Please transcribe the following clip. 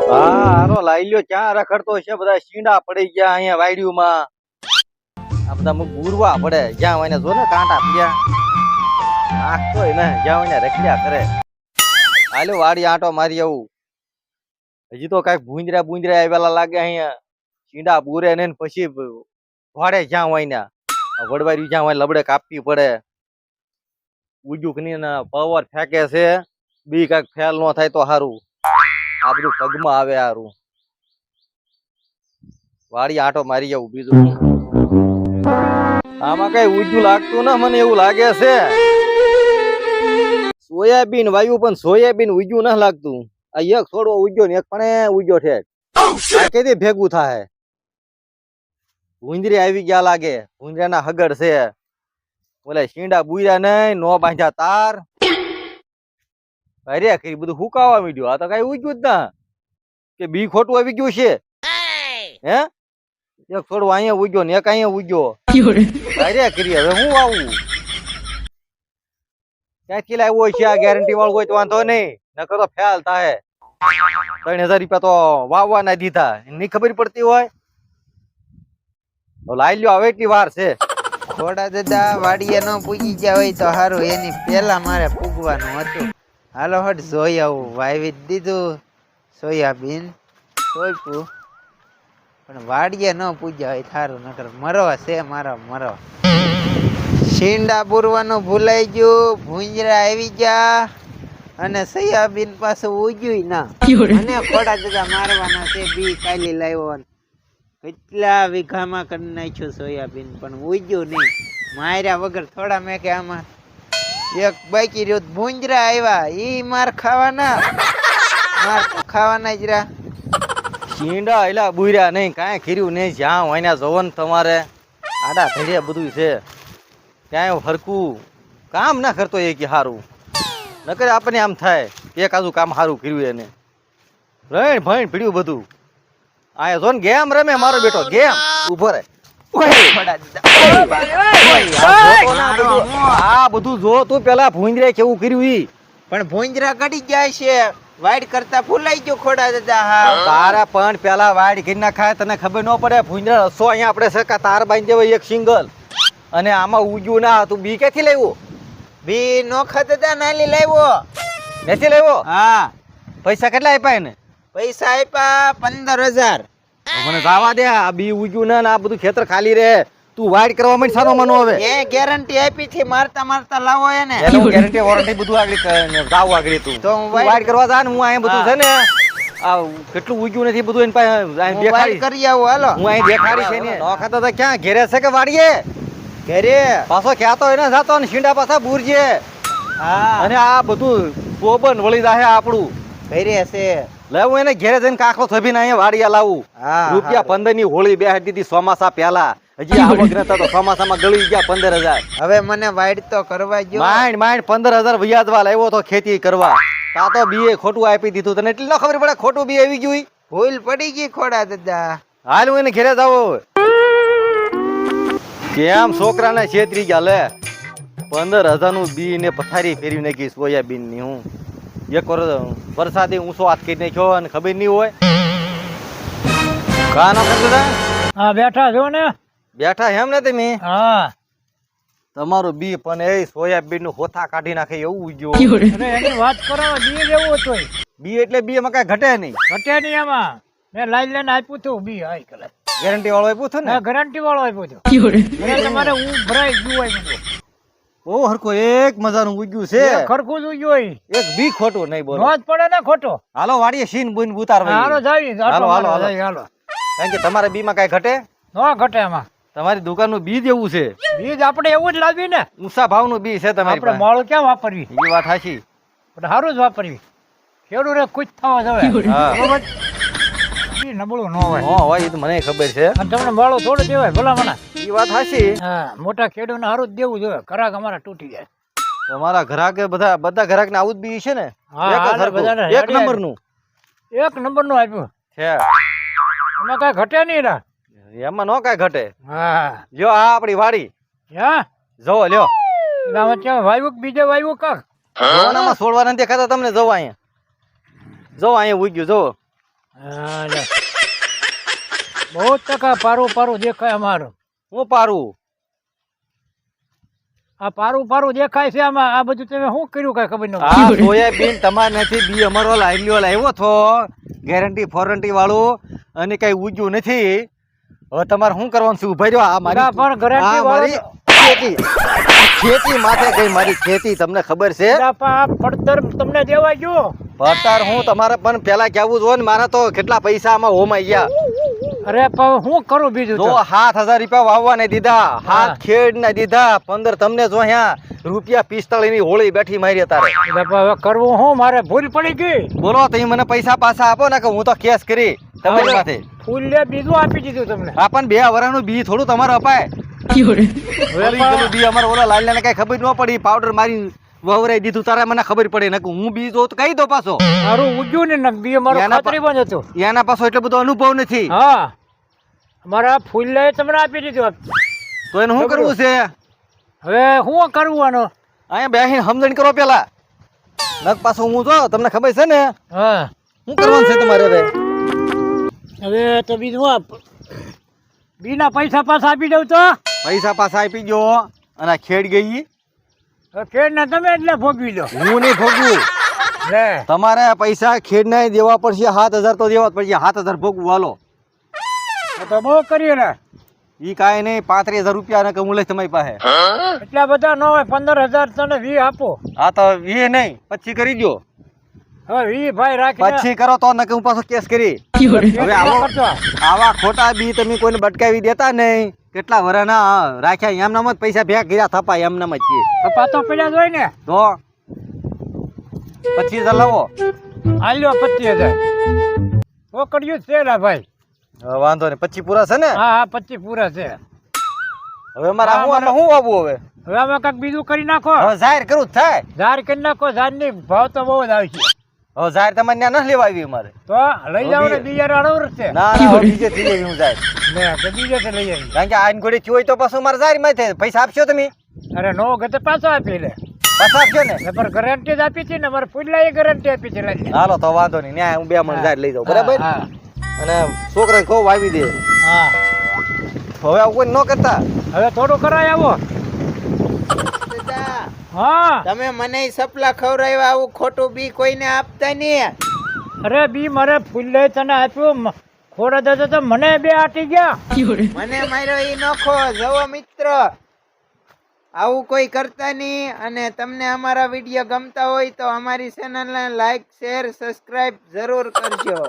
હા હારો લાઈ લ્યો. ક્યાં રખડતો છે? બધા શીંડા પડી ગયા અહીંયા વાયડીમાં. આ બધા મુક ગુરવા પડે. જ્યાં હોય ને જો ને કાંટા પડ્યા. નાખતોય ને જ્યાં હોય ને રખડ્યા કરે. હાલો વાડી આંટો મારી આવું. હજી તો કઈક ભૂંજરા આવેલા લાગે અહીંયા. શીંડા બુરે ને પછી વાડે જ્યાં હોય ને વડવારી જ્યાં હોય લબડે કાપવી પડે. ઉજુક ની પાવર ફેંકે છે. બી કઈક ફેલ ન થાય તો સારું. આ બધું પગમાં આવે હારું. વાડી આંટો મારી જવું બીજું. આમાં કઈ ઉજ્જુ લાગતું ને મને એવું લાગે છે. સોયાબીન વાયુ પણ સોયાબીન ઉજ્જુ ન લાગતું. આ એક છોડવો ઉજ્જો ને એક પણ ઉજ્જો છે. આ કેદી ભેગું થાય? ભૂંજરી આવી ગયા લાગે. ભૂંજરાના હગડ છે. બોલે શીંડા બુર્યા નહીં નો બાંધ્યા તાર. અરે કઈ બધું હુકાવા મીડ્યું. આ તો કઈ ઉજ્યું જ ના કે બી ખોટું આવી ગયું છે. હે એક થોડું અહીંયા ઉગ્યો ને એક અહીંયા ઉગ્યો. અરે કરી હવે હું આવું ક્યાંથી લાવ્યો છે? આ ગેરંટી વાળું હોય તો વાંધો નહીં. નકર તો ફેલ થાય. 3000 રૂપિયા તો વાવવા ના દીધા. એની ખબર પડતી હોય તો લાઈ લ્યો. હવે એટલી વાર છે. થોડા દાદા વાડીએ ન પૂજી ગયા હોય તો સારું. એની પેલા મારે પૂગવાનું હતું. હાલો હટ જોઈ આવું. વાવી દીધું સોયાબીન સોયપું પણ વાડીએ ન પૂજ્યા હોય સારું. નકર મરવા છે મારા મરવા. શીંડા પૂરવાનું ભૂલાઈ ગયું. ભૂંજરા આવી ગયા અને સોયાબીન પાછું ઉગ્યું ના. અને થોડા દાદા મારવાના છે. બી કાલી લાવ્યો કેટલા વીઘામાં કરી નાખ્યું સોયાબીન પણ ઉગ્યું નહીં. માર્યા વગર થોડા મેં કે આમાં એક બાકી રહ્યો. ભૂંજરા આવ્યા ઈ માર ખાવાના. માર ખાવાના જ રહ્યા. શીંડા એલા બુર્યા નહીં કાંઈ ખીર્યું નહીં. જ્યાં હોય ને જોવો ને તમારે આડા ધડિયા બધું છે. ક્યાંય હરકું કામ ના કરતો એ કે સારું. નકર આપણને આમ થાય કે એકાદું કામ સારું કર્યું એને. રણ ભણ પીડ્યું બધું. આ જો ને ગેમ રમે મારો બેટો. ગેમ ઉભો રહે. આ બધું જો તું પેલા ભૂંજરે કેવું કર્યું ઈ. પણ ભૂંજરા કડી જાય છે. વાઈડ કરતા ભૂલાઈ ગયો ખોડા દાદા. હા તારા પણ પેલા વાડ કરી નાખાય તને ખબર ન પડે. ભૂંજરા રસો અહીંયા આપણે છે તાર બાંધી દેવાય એક સિંગલ. અને આમાં ઉગ્યું ના. તું બી ક્યાંથી લાવ્યો? બી નોખા દાદા નાલી લાવ્યો. નથી લાવ્યો? હા. પૈસા કેટલા આપ્યા એને? પૈસા આપ્યા 15000. મને જવા દે. આ બી ઉગ્યું ને આ બધું ખેતર ખાલી રહે. તું વાડ કરવા માંડ સાનો મનો હવે. એ ગેરંટી આપી થી મારતા મારતા લાવો એને. ગેરંટી વોરંટી બધું આગળ જાવ આગળ તું. તો વાડ કરવા જા ને. હું અહીંયા બધું છે ને આ કેટલું ઉગ્યું નથી બધું એને પાસે દેખાડી કરી આવો. હાલો હું અહીં દેખાડી છે ને. નોખા તો ક્યાં ઘેરે છે કે વાડીએ? ઘરે પાછો ખ્યાતો એને જાતો ને શીંડા પાછા બુરજે. હા અને આ બધું પોબન વળી જાહે આપણું. ઘરે છે. લે હું એને ઘેરે જઈને કાંખો થબીને અહીંયા વાડિયા લાવું. રૂપિયા 15 ની હોળી બેહાડી દીધી ચોમાસા પહેલા. હજી આવક નતા તો ચોમાસામાં ગળી ગયા 15000. હવે મને વાઈડ તો કરવા જો. માંડ 15000 વ્યાજવા લાવ્યો તો ખેતી કરવા. તા તો બી ખોટું આપી દીધું. તને એટલી ન ખબર પડે ખોટું બી આવી ગયું? ભૂલ પડી ગઈ ખોડા દાદા. હાલ હું એને ઘેરે જાવ. કેમ છોકરાને છેતરી ગયા લે. 15000 નું બી ને પથારી ફેરવી નાખી સોયાબીન ની. હું એક વરસાદી ઊંચો હાથ કરી નાખ્યો અને ખબર નહીં હોય. કા નો કરતા? હા બેઠા છો ને. બેઠા એમ ને તમે? હા તમારું બી પણ એ સોયાબીન નું હોથા કાઢી નાખે એવું ઉગ્યું. અરે એની વાત કરો. બી જેવું હતું. બી એટલે બી એમાં કઈ ઘટે નહીં. ઘટે નહીં એમાં. મેં લાઈ લઈને આપ્યું હતું બી. હાઈ કલાક ગેરંટી વાળો આપ્યું હતું ને? ગેરંટી વાળો આપ્યો હતો. તમારે હું ભરાઈ ગયું હોય. બહુ હરખો એક મજાનું ઉગ્યું છે. ખરખું જ ઉગ્યું હોય. એક બી ખોટું નહીં બોલો. નો જ પડે ને ખોટો. હાલો વાડીએ સીન બુન ઉતારવા. હાલો જાવી. હાલો હાલો હાલો. કારણ કે તમારા બી માં કઈ ઘટે? નો ઘટે એમાં. તમારી દુકાન નું બીજ એવું છે. બીજ આપણે એવું જ લાવી ને. ઊંચા ભાવ નું બી છે તમારી આપણે પાસે. મોળું ક્યાં વાપરવી? એ વાત સાચી. પણ સારું જ વાપરવી. ખેડૂત રે ખુશ થવા જવે. હા. બરોબર. બી નબળું ન હોય. હો હોય એ તો મને ખબર છે. અને તમને મોળું થોડું દેવાય ભલા મને. એ વાત સાચી. હા મોટા ખેડૂત ને સારું જ દેવું જોઈએ. ઘરાક અમારા તૂટી જાય. તમારા ઘરાક બધા ઘરાક ને આવું જ બી છે ને? હા, એક જ હાલે હરખું. બધાને એક નંબર નું એક નંબર નું આપ્યું છે. એમાં કઈ ઘટે નહીં રા. એમાં નો કઈ ઘટે. હા લ્યો આ આપડી વાડી હા જોવો લ્યો. એમાં ક્યાં વાયુ બીજે વાયુ કાક જોવાનામાં છોડવા નથી દેખાતા તમને. જોવો અહીંયા. જોવો અહીંયા ઉગ્યું જોવો. હા, લે. બહુ ટકા પારું પારું દેખાય અમારું. હું પારું આ પારું પારું દેખાય છે આમાં. આ બધું તમે શું કર્યું કઈ ખબર ન આ સોયાબીન તમારે નથી બી અમારો લાવ્યો છો ગેરંટી ફોરંટી વાળું અને કઈ ઉજ્યું નથી. હવે તમારે શું કરવાનું છે? ઉભા રહ્યો. આ મારી પણ guarantee આ મારી ખેતી ખેતી માથે ગઈ મારી ખેતી. તમને ખબર છે આ પડતર તમને દેવાય ગયો. પડતર હું તમારે પણ પેલા કેવું જોઈએ ને. મારા તો કેટલા પૈસા આમાં હોમાઈ ગયા. અરે પણ હું કરું બીજું જો તો? 7,000 રૂપિયા વાવવા ને દીધા, હાથ ખેડ ને દીધા, 15 તમને જો અહીંયા રૂપિયા 45 ની હોળી બેઠી મારી તારે. એટલે પણ હવે કરવું હું? મારે ભૂલ પડી ગઈ. બોલો તમે મને પૈસા પાછા આપો ને કે હું તો કેસ કરી તમારી માથે. ફૂલ લે બીજું આપી દીધું તમને. આપણ 2 વર્ષનું બી થોડું તમારે અપાય. પેલું બી અમારે ઓલા લાલને કઈ ખબર ન પડી. પાવડર મારી વવરાઈ દીધું તારે મને ખબર પડે ને. હું બી જો તો કહી દો પાછો. મારું ઉજ્યું ને બી મારું એના ખાતરી બંધ હતું. એના પાછો એટલો બધો અનુભવ નથી. હા, મારા ફૂલ લે તમને આપી દીધું. તો એને શું કરવું છે? હવે શું કરવું આનો? અહીંયા બેહીને સમજણ કરો પેલા. નક પાછો હું જો તમને ખબર છે ને હા, શું કરવાનું છે તમારે હવે? હવે તો બીજું આપ બીના પૈસા પાછા આપી દઉં તો? પૈસા પાછા આપી ગયો અને આ ખેડ ગઈ. ખેડ ને તમે એટલે ભોગવી લો. હું નહીં ભોગવું. લે તમારે પૈસા ખેડ ને દેવા પડશે. 7,000 તો દેવા જ પડશે. 7,000 ભોગવું હાલો. તો બહુ કરીએ ને. ઈ કાંઈ નહીં. 35,000 રૂપિયા ને હું લઈશ તમારી પાસે. એટલા બધા ન હોય. 15,000 તને 20 આપો. હા તો એ નહીં પછી કરી દો. હવે 20 ભાઈ રાખી પછી કરો તો નકે હું પાછો કેસ કરી. હવે આવા ખોટા બી તમે કોઈને બટકાવી દેતા નહીં. કેટલા વરાના રાખ્યા એમ નામ જ પૈસા ભેગા કર્યા થપાય એમ નામ જ છે. પાતો પડ્યા જ હોય ને. તો 25,000 લાવો. આલ્યો 25,000 પકડ્યું છે લા ભાઈ. વાંધો નહીં. 25 પૂરા છે ને? હા હા 25 પૂરા છે. હવે મારે આમાં શું આવવું હવે? હવે આમાં કાંઈક બીજું કરી નાખો. હવે જાહેર કરવું જ થાય. ઝાર કરી નાખો. ઝારની ભાવ તો બહુ જ આવશે. હવે જાહેર તમારે ત્યાં ન લેવા આવી અમારે. તો લઈ જાવ ને. બિયાર અડવર છે. ના ના હવે બીજે થી લેવી હું જાહેર. ને કે બીજે થી લઈ આવી. કારણ કે આઈન ગોળી થયું હોય તો પાછું મારે જાહેર માં થાય. પૈસા આપશો તમે? અરે નો ગતે પાછો આપી લે. પાછા આપશો ને? ને પર ગેરંટી જ આપી હતી ને. મારે ફૂલાએ ગેરંટી આપી છે. લઈ લે. હાલો તો વાંધો નહીં. ન્યાય હું 2 મણ જાહેર લઈ જાઉં. બરાબર? હા અને છોકરાને ખો વાવી દે. હા. હવે આવું કોઈ ન કરતા. હવે થોડું કરાય આવો. દાદા, હા, તમે મને સપલા ખવડાવ્યા. આવું ખોટું બી કોઈને આપતા નહીં. અરે બી મારે ફૂલે તને આપ્યું. ખોડા દાદા તો મને 2 આટી ગયા. મને માર્યો ઈ નખો. જવો મિત્ર, આવું કોઈ કરતા નહીં. અને તમને અમારા વિડીયો ગમતા હોય તો અમારી ચેનલને લાઈક, શેર, સબસ્ક્રાઇબ જરૂર કરજો.